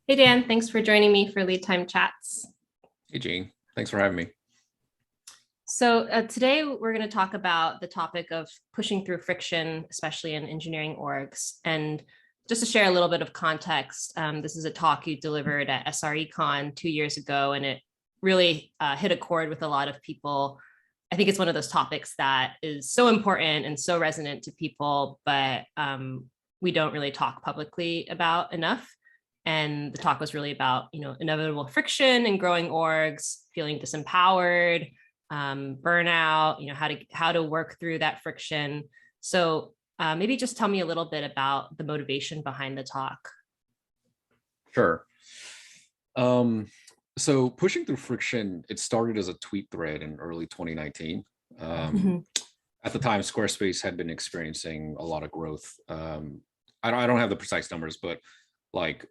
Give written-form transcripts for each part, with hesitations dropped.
Hey, Dan, thanks for joining me for Lead Time Chats. Hey, Gene. Thanks for having me. Today we're going to talk about the topic of pushing through friction, especially in engineering orgs. And just to share a little bit of context, this is a talk you delivered at S3E4 2 years ago, and it really hit a chord with a lot of people. I think it's one of those topics that is so important and so resonant to people, but we don't really talk publicly about enough. And the talk was really about, inevitable friction and growing orgs, feeling disempowered, burnout, how to work through that friction. So maybe just tell me a little bit about the motivation behind the talk. Sure. So pushing through friction, it started as a tweet thread in early 2019. At the time, Squarespace had been experiencing a lot of growth. I don't have the precise numbers, but like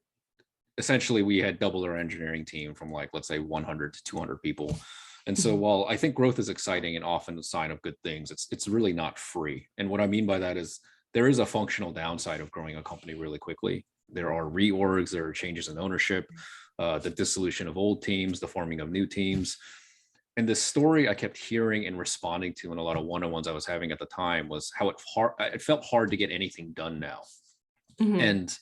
essentially we had doubled our engineering team from let's say 100 to 200 people. And so while I think growth is exciting and often a sign of good things, it's really not free. And what I mean by that is there is a functional downside of growing a company really quickly. There are reorgs, there are changes in ownership, the dissolution of old teams, the forming of new teams. And the story I kept hearing and responding to in a lot of one-on-ones I was having at the time was how it felt hard to get anything done now. And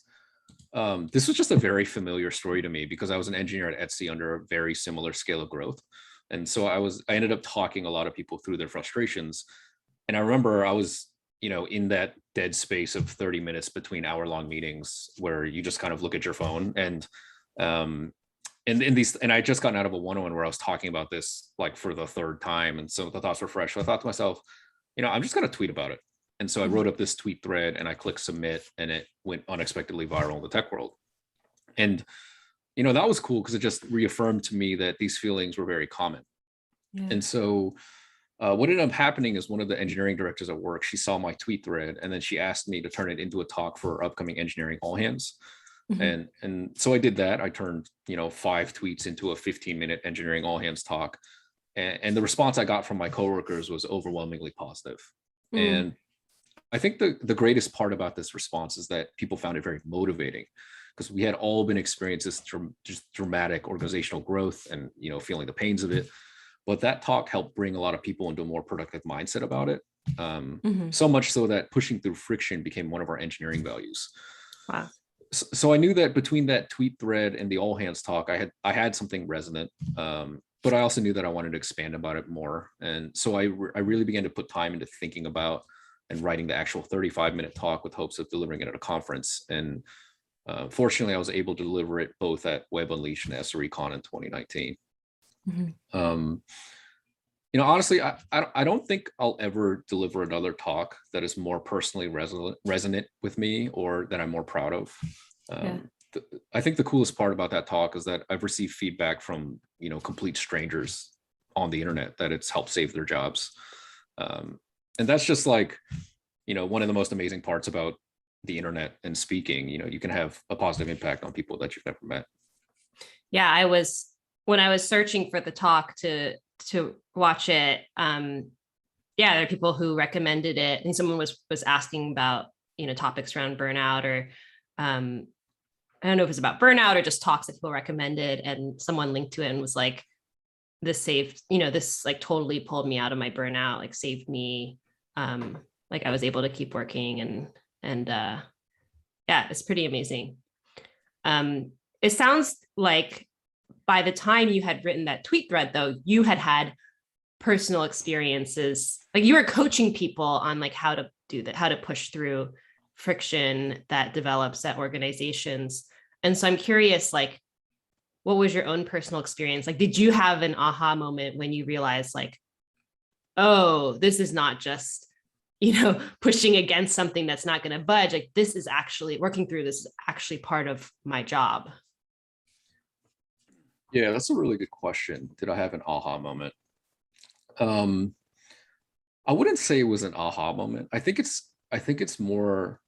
this was just a very familiar story to me because I was an engineer at Etsy under a very similar scale of growth. And so I ended up talking a lot of people through their frustrations. And I remember I was, in that dead space of 30 minutes between hour-long meetings where you just kind of look at your phone and I just gotten out of a one-on-one where I was talking about this for the third time. And so the thoughts were fresh. So I thought to myself, I'm just going to tweet about it. And so I wrote up this tweet thread and I clicked submit and it went unexpectedly viral in the tech world. And, that was cool because it just reaffirmed to me that these feelings were very common. Yeah. And so what ended up happening is one of the engineering directors at work, she saw my tweet thread and then she asked me to turn it into a talk for our upcoming engineering all hands. And so I did that. I turned, 5 tweets into a 15-minute engineering all hands talk. And the response I got from my coworkers was overwhelmingly positive. And I think the greatest part about this response is that people found it very motivating because we had all been experiencing just dramatic organizational growth and, feeling the pains of it. But that talk helped bring a lot of people into a more productive mindset about it. So much so that pushing through friction became one of our engineering values. Wow. So I knew that between that tweet thread and the all hands talk, I had something resonant. But I also knew that I wanted to expand about it more. And so I really began to put time into thinking about and writing the actual 35-minute talk with hopes of delivering it at a conference. And fortunately, I was able to deliver it both at Web Unleashed and S3E4 in 2019. Honestly, I don't think I'll ever deliver another talk that is more personally resonant with me or that I'm more proud of. I think the coolest part about that talk is that I've received feedback from, complete strangers on the internet that it's helped save their jobs. And that's just one of the most amazing parts about the internet and speaking. You can have a positive impact on people that you've never met. Yeah, when I was searching for the talk to watch it, there are people who recommended it. And someone was asking about, topics around burnout or I don't know if it's about burnout or just talks that people recommended. And someone linked to it and was like, this saved, this totally pulled me out of my burnout, saved me. I was able to keep working and it's pretty amazing. It sounds like by the time you had written that tweet thread, though, you had personal experiences, you were coaching people on how to do that, how to push through friction that develops at organizations. And so I'm curious, what was your own personal experience? Did you have an aha moment when you realized oh, this is not just, pushing against something that's not going to budge. This is actually working through this is actually part of my job. Yeah, that's a really good question. Did I have an aha moment? I wouldn't say it was an aha moment. I think it's more,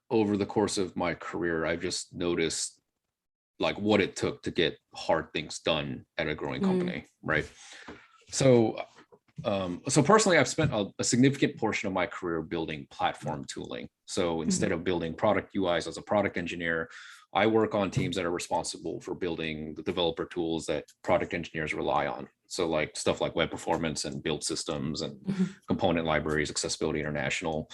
over the course of my career, I've just noticed what it took to get hard things done at a growing company, right? So personally, I've spent a significant portion of my career building platform tooling. So instead of building product UIs as a product engineer, I work on teams that are responsible for building the developer tools that product engineers rely on. So like stuff like web performance and build systems and component libraries, Accessibility International.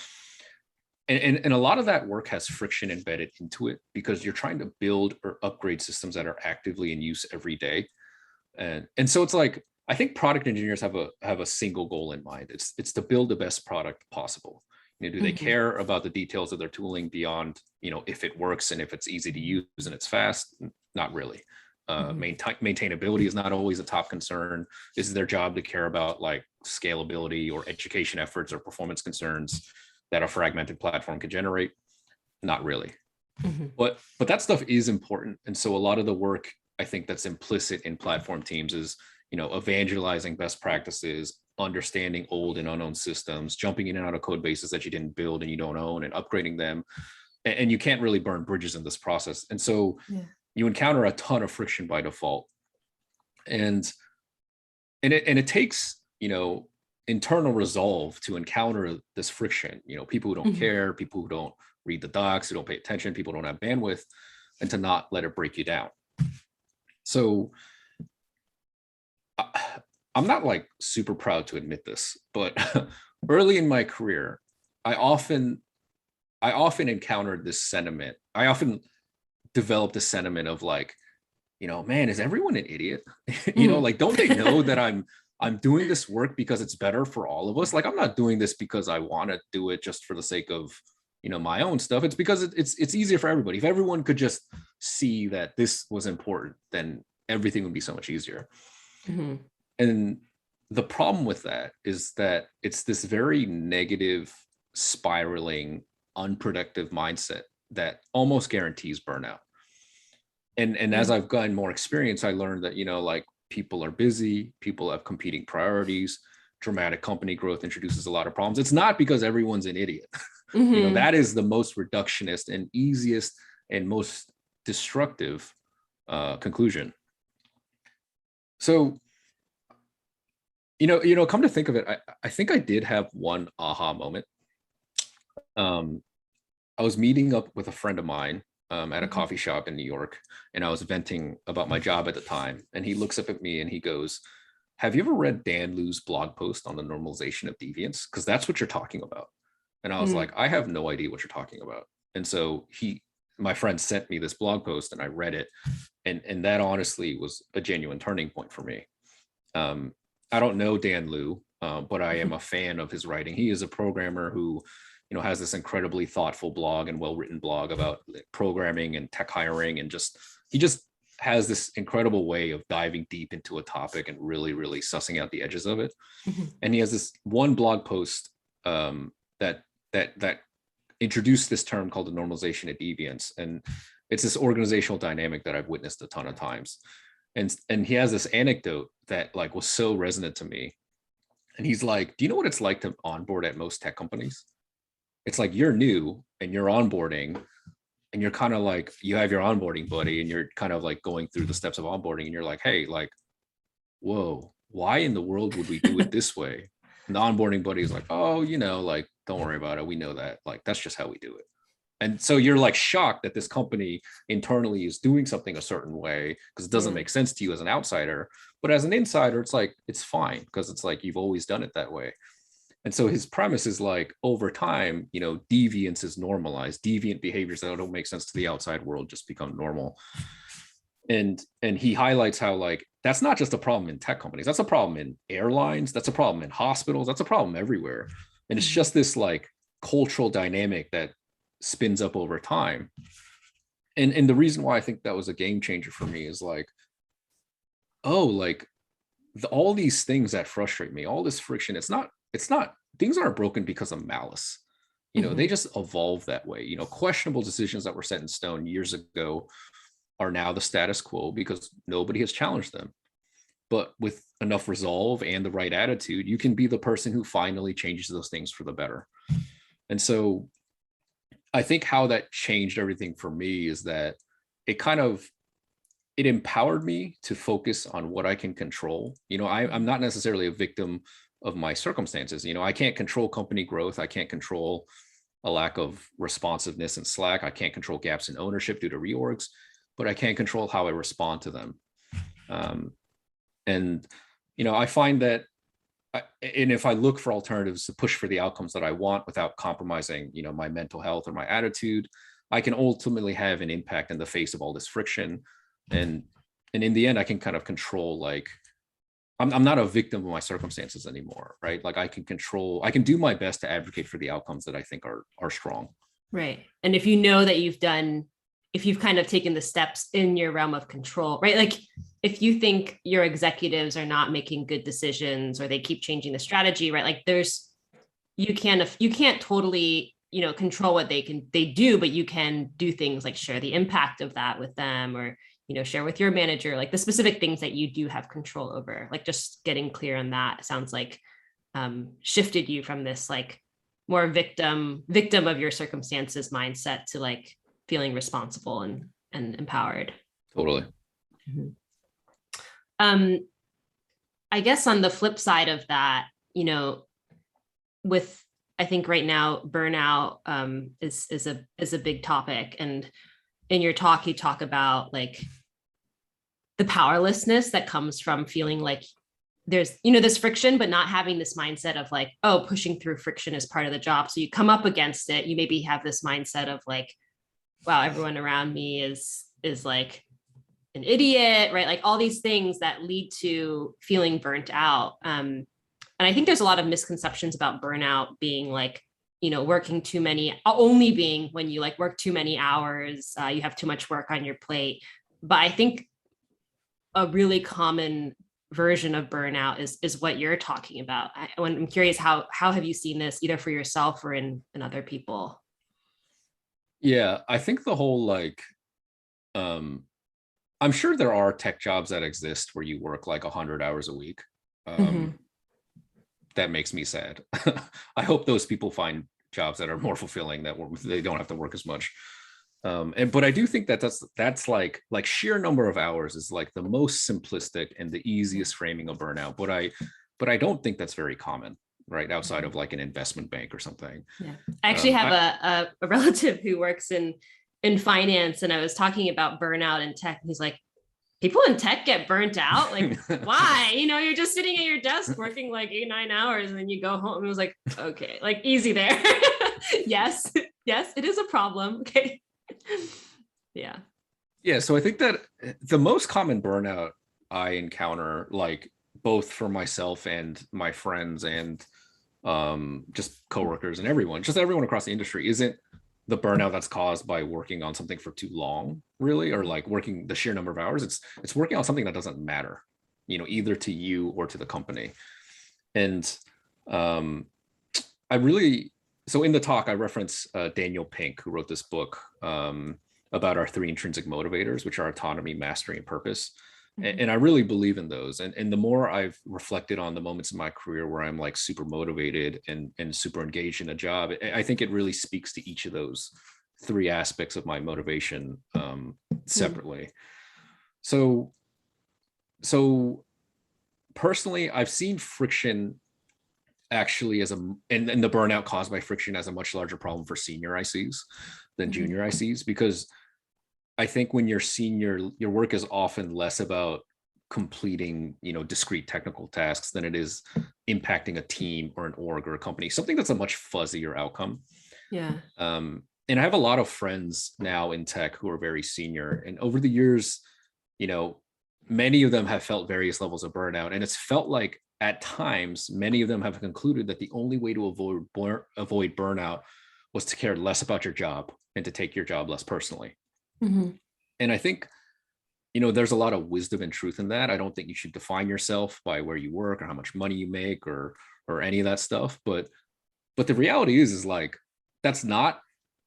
And a lot of that work has friction embedded into it because you're trying to build or upgrade systems that are actively in use every day. And so it's like, I think product engineers have a single goal in mind. It's to build the best product possible. Do they care about the details of their tooling beyond, if it works and if it's easy to use and it's fast? Not really. Maintainability is not always a top concern. Is their job to care about like scalability or education efforts or performance concerns that a fragmented platform could generate? Not really. But that stuff is important. And so a lot of the work, I think, that's implicit in platform teams is, evangelizing best practices, understanding old and unknown systems, jumping in and out of code bases that you didn't build and you don't own, and upgrading them. And you can't really burn bridges in this process. And so you encounter a ton of friction by default. And it takes, internal resolve to encounter this friction. People who don't care, people who don't read the docs, who don't pay attention, people who don't have bandwidth, and to not let it break you down. So I'm not like super proud to admit this, but early in my career, I often encountered this sentiment. I often developed a sentiment of like, man, is everyone an idiot? Like, don't they know that I'm doing this work because it's better for all of us? Like, I'm not doing this because I want to do it just for the sake of, my own stuff. It's because it's easier for everybody. If everyone could just see that this was important, then everything would be so much easier. And the problem with that is that it's this very negative, spiraling, unproductive mindset that almost guarantees burnout. And as I've gotten more experience, I learned that, like, people are busy, people have competing priorities, dramatic company growth introduces a lot of problems. It's not because everyone's an idiot. That is the most reductionist and easiest and most destructive conclusion. So, come to think of it, I think I did have one aha moment. I was meeting up with a friend of mine at a coffee shop in New York, and I was venting about my job at the time. And he looks up at me and he goes, "Have you ever read Dan Liu's blog post on the normalization of deviance? Because that's what you're talking about." And I was like, I have no idea what you're talking about. And so my friend sent me this blog post and I read it. And that honestly was a genuine turning point for me. I don't know Dan Liu, but I am a fan of his writing. He is a programmer who, has this incredibly thoughtful blog and well-written blog about programming and tech hiring. And he just has this incredible way of diving deep into a topic and really, really sussing out the edges of it. And he has this one blog post that introduced this term called the normalization of deviance. And it's this organizational dynamic that I've witnessed a ton of times. And he has this anecdote that like was so resonant to me. And he's like, "Do you know what it's like to onboard at most tech companies? It's like you're new and you're onboarding and you're kind of like, you have your onboarding buddy and you're kind of like going through the steps of onboarding and you're like, hey, like, whoa, why in the world would we do it this way?" And the onboarding buddy is like, "Oh, like, don't worry about it. We know that. Like, that's just how we do it." And so you're like shocked that this company internally is doing something a certain way because it doesn't make sense to you as an outsider. But as an insider, it's like, it's fine because it's like you've always done it that way. And so his premise is like, over time, deviance is normalized. Deviant behaviors that don't make sense to the outside world just become normal. And he highlights how like that's not just a problem in tech companies. That's a problem in airlines. That's a problem in hospitals. That's a problem everywhere. And it's just this like cultural dynamic that spins up over time. And the reason why I think that was a game changer for me is like, oh, like all these things that frustrate me, all this friction, it's not things aren't broken because of malice. They just evolve that way. Questionable decisions that were set in stone years ago are now the status quo because nobody has challenged them. But with enough resolve and the right attitude, you can be the person who finally changes those things for the better. And so I think how that changed everything for me is that it empowered me to focus on what I can control. I'm not necessarily a victim of my circumstances. I can't control company growth. I can't control, a lack of responsiveness in Slack. I can't control gaps in ownership due to reorgs, but I can control how I respond to them. And, I find that, and if I look for alternatives to push for the outcomes that I want without compromising, my mental health or my attitude, I can ultimately have an impact in the face of all this friction. And in the end, I can kind of control, like, I'm not a victim of my circumstances anymore, right? Like I can do my best to advocate for the outcomes that I think are strong. Right. And if you know that if you've kind of taken the steps in your realm of control, right? Like if you think your executives are not making good decisions or they keep changing the strategy, right? Like you can't totally, control what they do, but you can do things like share the impact of that with them, or, share with your manager, like the specific things that you do have control over. Like just getting clear on that sounds like shifted you from this like more victim of your circumstances mindset to like feeling responsible and empowered. Totally. I guess on the flip side of that, with I think right now burnout is a big topic, and in your talk you talk about like the powerlessness that comes from feeling like there's this friction, but not having this mindset of like, oh, pushing through friction is part of the job. So you come up against it, you maybe have this mindset of like, wow, everyone around me is like an idiot, right? Like all these things that lead to feeling burnt out. And I think there's a lot of misconceptions about burnout being like, working too many, only being when you like work too many hours, you have too much work on your plate. But I think a really common version of burnout is what you're talking about. I'm curious, how have you seen this either for yourself or in other people? Yeah, I think the whole like, I'm sure there are tech jobs that exist where you work like 100 hours a week. That makes me sad. I hope those people find jobs that are more fulfilling, that they don't have to work as much. But I do think that that's like sheer number of hours is like the most simplistic and the easiest framing of burnout. But I don't think that's very common, right? Outside of like an investment bank or something. Yeah, I actually have a relative who works in finance, and I was talking about burnout in tech, and he's like, people in tech get burnt out, like why? You're just sitting at your desk working like 8-9 hours, and then you go home. And it was like, okay, like easy there. yes, it is a problem. Okay. Yeah, so I think that the most common burnout I encounter, like both for myself and my friends and just coworkers and everyone across the industry, isn't the burnout that's caused by working on something for too long, really, or like working the sheer number of hours. It's working on something that doesn't matter, either to you or to the company. And so in the talk, I reference Daniel Pink, who wrote this book about our 3 intrinsic motivators, which are autonomy, mastery, and purpose. And I really believe in those. And the more I've reflected on the moments in my career where I'm like super motivated and super engaged in a job, I think it really speaks to each of those 3 aspects of my motivation separately. So personally, I've seen friction actually and the burnout caused by friction as a much larger problem for senior ICs than junior ICs, because I think when you're senior, your work is often less about completing, discrete technical tasks than it is impacting a team or an org or a company, something that's a much fuzzier outcome. Yeah. And I have a lot of friends now in tech who are very senior, and over the years, many of them have felt various levels of burnout, and it's felt like at times, many of them have concluded that the only way to avoid burnout was to care less about your job and to take your job less personally. And I think, there's a lot of wisdom and truth in that. I don't think you should define yourself by where you work or how much money you make or any of that stuff. But the reality is like, that's not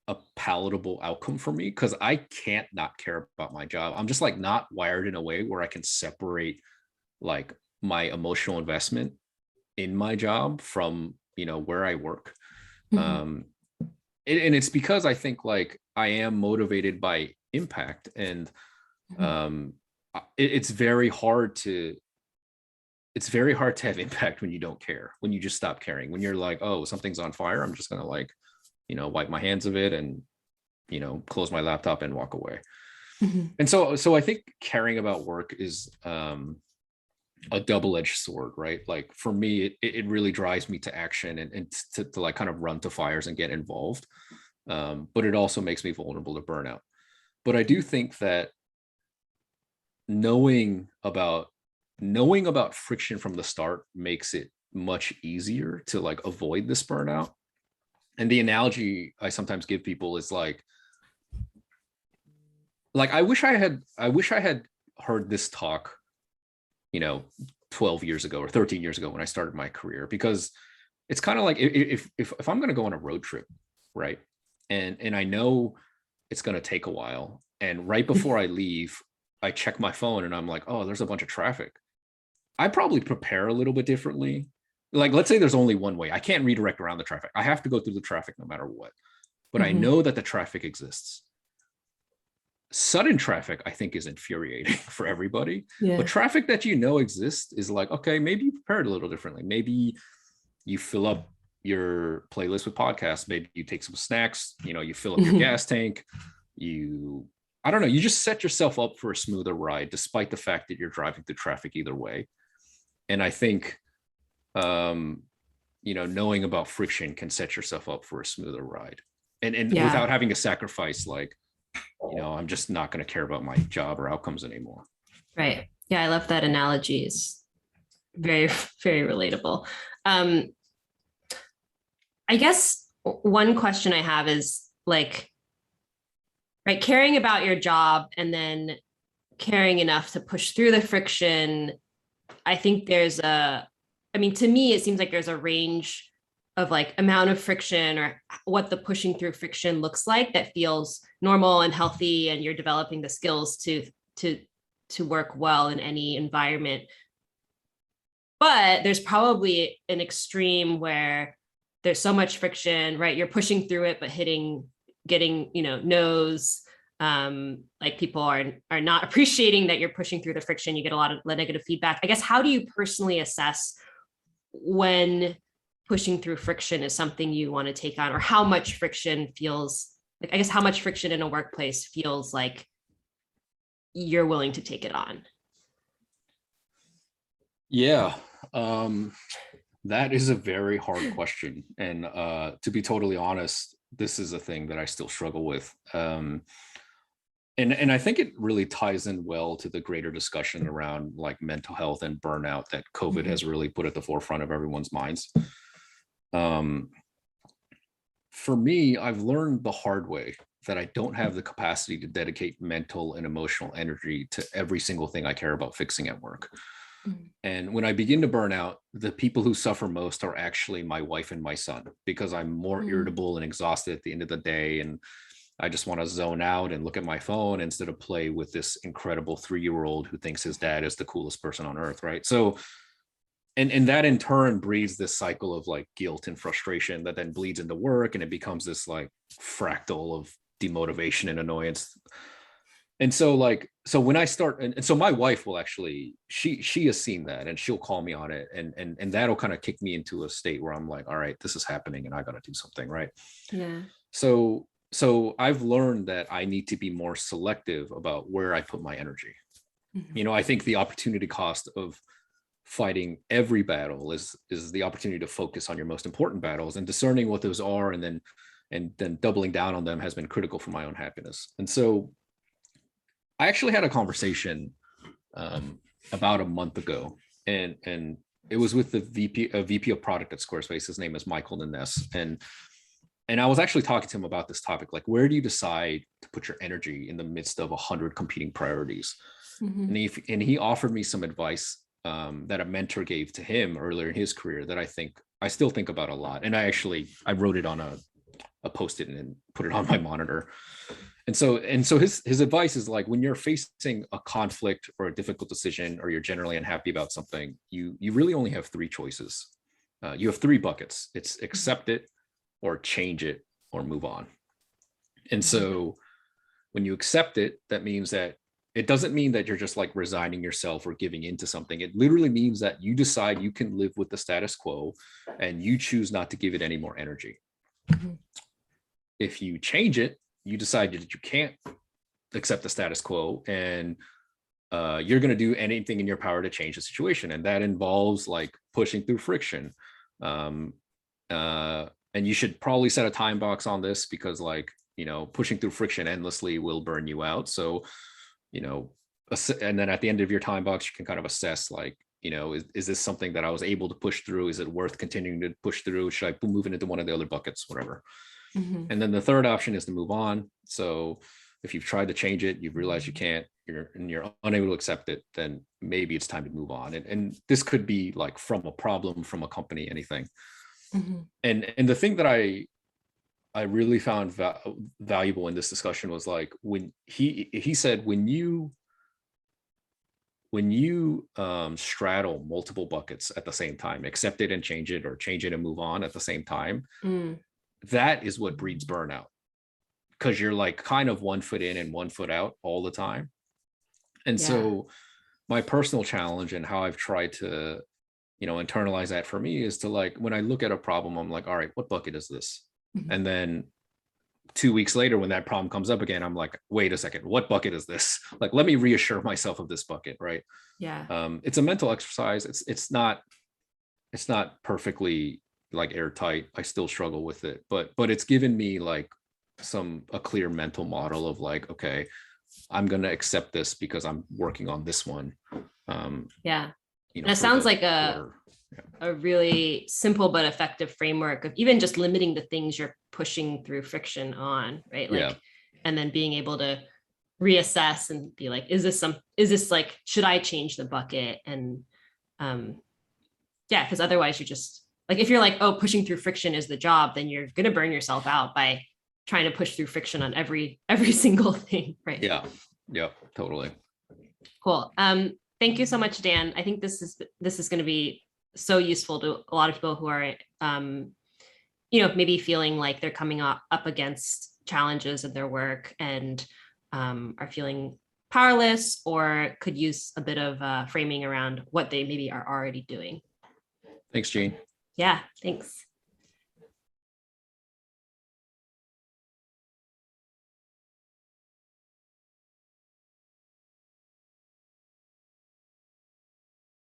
a palatable outcome for me, because I can't not care about my job. I'm just like not wired in a way where I can separate like my emotional investment in my job from, where I work. And it's because I think like I am motivated by impact, and it's very hard to have impact when you don't care, when you just stop caring, when you're like, oh, something's on fire, I'm just gonna like, wipe my hands of it and, close my laptop and walk away. Mm-hmm. And so I think caring about work is a double-edged sword, right? Like for me, it really drives me to action and to like kind of run to fires and get involved. But it also makes me vulnerable to burnout. But I do think that knowing about friction from the start makes it much easier to like avoid this burnout. And the analogy I sometimes give people is like I wish I had heard this talk 12 years ago or 13 years ago when I started my career, because it's kind of like if I'm going to go on a road trip, right, and I know it's going to take a while, and right before I leave I check my phone and I'm like, oh, there's a bunch of traffic, I probably prepare a little bit differently. Like, let's say there's only one way, I can't redirect around the traffic, I have to go through the traffic no matter what, but I know that the traffic exists. Sudden traffic, I think, is infuriating for everybody. Yeah. But traffic that exists is like, okay, maybe you prepare it a little differently. Maybe you fill up your playlist with podcasts. Maybe you take some snacks. You fill up your gas tank. I don't know. You just set yourself up for a smoother ride, despite the fact that you're driving through traffic either way. And I think, knowing about friction can set yourself up for a smoother ride, and without having to sacrifice like, I'm just not going to care about my job or outcomes anymore. Right. Yeah, I love that analogy. It's very, very relatable. I guess one question I have is like, right, caring about your job and then caring enough to push through the friction. I think to me, it seems like there's a range of like amount of friction or what the pushing through friction looks like that feels normal and healthy, and you're developing the skills to work well in any environment. But there's probably an extreme where there's so much friction, right? You're pushing through it, but getting no's. Like people are not appreciating that you're pushing through the friction. You get a lot of negative feedback. I guess, how do you personally assess when pushing through friction is something you want to take on, or how much friction feels like, I guess, how much friction in a workplace feels like you're willing to take it on? Yeah, that is a very hard question. And to be totally honest, this is a thing that I still struggle with. And I think it really ties in well to the greater discussion around like mental health and burnout that COVID has really put at the forefront of everyone's minds. For me, I've learned the hard way that I don't have the capacity to dedicate mental and emotional energy to every single thing I care about fixing at work. And when I begin to burn out, the people who suffer most are actually my wife and my son, because I'm more irritable and exhausted at the end of the day. And I just want to zone out and look at my phone instead of play with this incredible 3-year-old who thinks his dad is the coolest person on earth, right? So, and that in turn breeds this cycle of like guilt and frustration that then bleeds into work, and it becomes this like fractal of demotivation and annoyance. And so when I start, and so my wife will actually, she has seen that and she'll call me on it, and that'll kind of kick me into a state where I'm like, all right, this is happening and I got to do something, right? Yeah. So I've learned that I need to be more selective about where I put my energy. I think the opportunity cost of fighting every battle is the opportunity to focus on your most important battles, and discerning what those are and then doubling down on them has been critical for my own happiness. And so I actually had a conversation about a month ago, and it was with the VP of product at Squarespace. His name is Michael Ness, and I was actually talking to him about this topic, like, where do you decide to put your energy in the midst of 100 competing priorities? And he offered me some advice that a mentor gave to him earlier in his career that I still think about a lot. And I wrote it on a Post-it and put it on my monitor. And so his advice is like, when you're facing a conflict or a difficult decision, or you're generally unhappy about something, you really only have 3 choices. You have 3 buckets. It's accept it, or change it, or move on. And so when you accept it, that means that it doesn't mean that you're just like resigning yourself or giving into something. It literally means that you decide you can live with the status quo and you choose not to give it any more energy. if you change it, you decide that you can't accept the status quo, and you're going to do anything in your power to change the situation. And that involves like pushing through friction. And you should probably set a time box on this, because like, pushing through friction endlessly will burn you out. So, and then at the end of your time box, you can kind of assess like, is this something that I was able to push through? Is it worth continuing to push through? Should I move it into one of the other buckets, whatever? Mm-hmm. And then the third option is to move on. So if you've tried to change it, you've realized you can't, you're unable to accept it, then maybe it's time to move on. And this could be like from a problem, from a company, anything. Mm-hmm. And the thing that I really found valuable in this discussion was like, when he said, when you straddle multiple buckets at the same time, accept it and change it, or change it and move on at the same time, that is what breeds burnout, because you're like kind of 1 foot in and 1 foot out all the time. And so my personal challenge and how I've tried to, internalize that for me is to like, when I look at a problem, I'm like, all right, what bucket is this? Mm-hmm. And then 2 weeks later, when that problem comes up again, I'm like, wait a second, what bucket is this? Like, let me reassure myself of this bucket, right? Yeah. It's a mental exercise. It's not perfectly like airtight. I still struggle with it, but it's given me like a clear mental model of like, okay, I'm going to accept this because I'm working on this one. That sounds like a really simple but effective framework of even just limiting the things you're pushing through friction on, right? Like, and then being able to reassess and be like, is this like, should I change the bucket? And because otherwise you just like, if you're like, oh, pushing through friction is the job, then you're going to burn yourself out by trying to push through friction on every single thing, right? Yeah, totally. Cool. Thank you so much, Dan. I think this is going to be so useful to a lot of people who are, maybe feeling like they're coming up against challenges in their work and are feeling powerless, or could use a bit of framing around what they maybe are already doing. Thanks, Gene. Yeah, thanks.